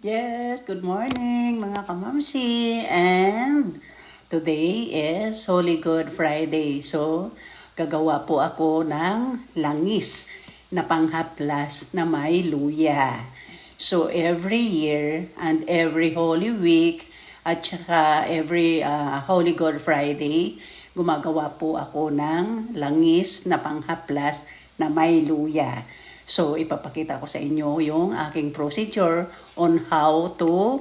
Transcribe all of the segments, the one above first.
Yes, good morning mga kamamsi. And today is Holy Good Friday. So, gagawa po ako ng langis na panghaplas na may luya. So, every year and every Holy Week at saka every Holy Good Friday, gumagawa po ako ng langis na panghaplas na may luya. So, ipapakita ko sa inyo yung aking procedure on how to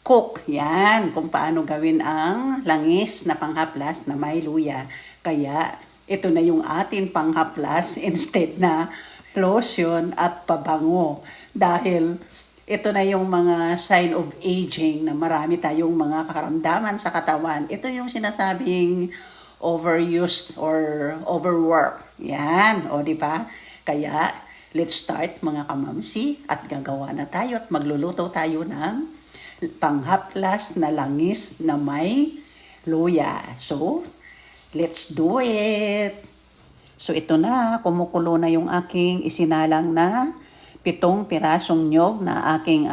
cook. Yan, kung paano gawin ang langis na panghaplas na may luya. Kaya, ito na yung ating panghaplas instead na lotion at pabango. Dahil, ito na yung mga sign of aging na marami tayong mga karamdaman sa katawan. Ito yung sinasabing overused or overwork. Yan, o di ba? Kaya, let's start mga kamamsi at gagawa na tayo at magluluto tayo ng panghaplas na langis na may luya. So, let's do it! So, ito na, kumukulo na yung aking isinalang na 7 pirasong nyog na aking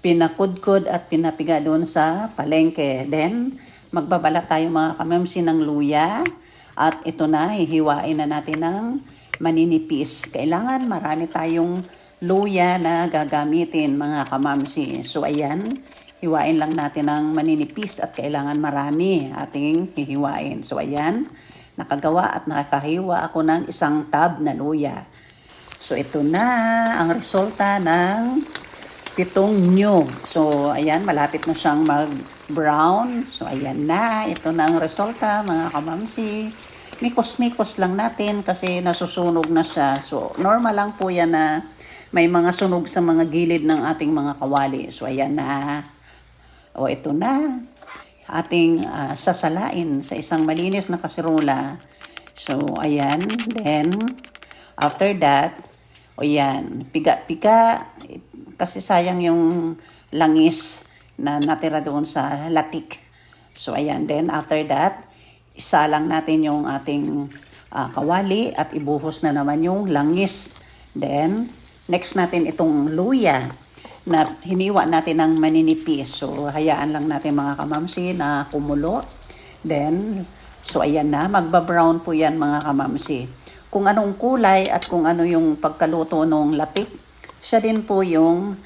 pinakudkod at pinapiga doon sa palengke. Then, magbabalat tayo mga kamamsi ng luya at ito na, hihiwain na natin ng maninipis. Kailangan marami tayong luya na gagamitin mga kamamsi. So ayan, hiwain lang natin ng maninipis at kailangan marami ating hihiwain. So ayan, nakagawa at nakakahiwa ako ng 1 tab na luya. So ito na ang resulta ng 7 nyug. So ayan, malapit na siyang mag-brown. So ayan na, ito na ang resulta mga kamamsi. Mikos-mikos lang natin kasi nasusunog na siya. So, normal lang po yan na may mga sunog sa mga gilid ng ating mga kawali. So, ayan na. O, ito na. Ating sasalain sa isang malinis na kaserola. So, ayan. Then, after that, o yan, piga-piga. Kasi sayang yung langis na natira doon sa latik. So, ayan. Then, after that, isa lang natin yung ating kawali at ibuhos na naman yung langis. Then, next natin itong luya na hiniwa natin ng maninipis. So, hayaan lang natin mga kamamsi na kumulo. Then, so ayan na, magba-brown po yan mga kamamsi. Kung anong kulay at kung ano yung pagkaluto ng latik, siya din po yung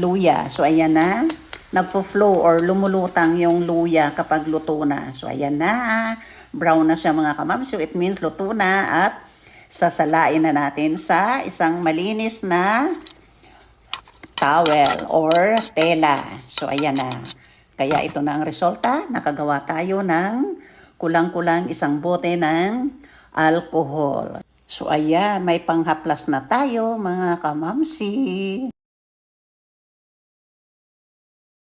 luya. So, ayan na. Nagfo-flow or lumulutang yung luya kapag luto na. So, ayan na. Brown na siya mga kamam. So, it means luto na at sasalain na natin sa isang malinis na towel or tela. So, ayan na. Kaya ito na ang resulta. Nakagawa tayo ng kulang-kulang 1 bote ng alcohol. So, ayan. May panghaplas na tayo mga kamamsi.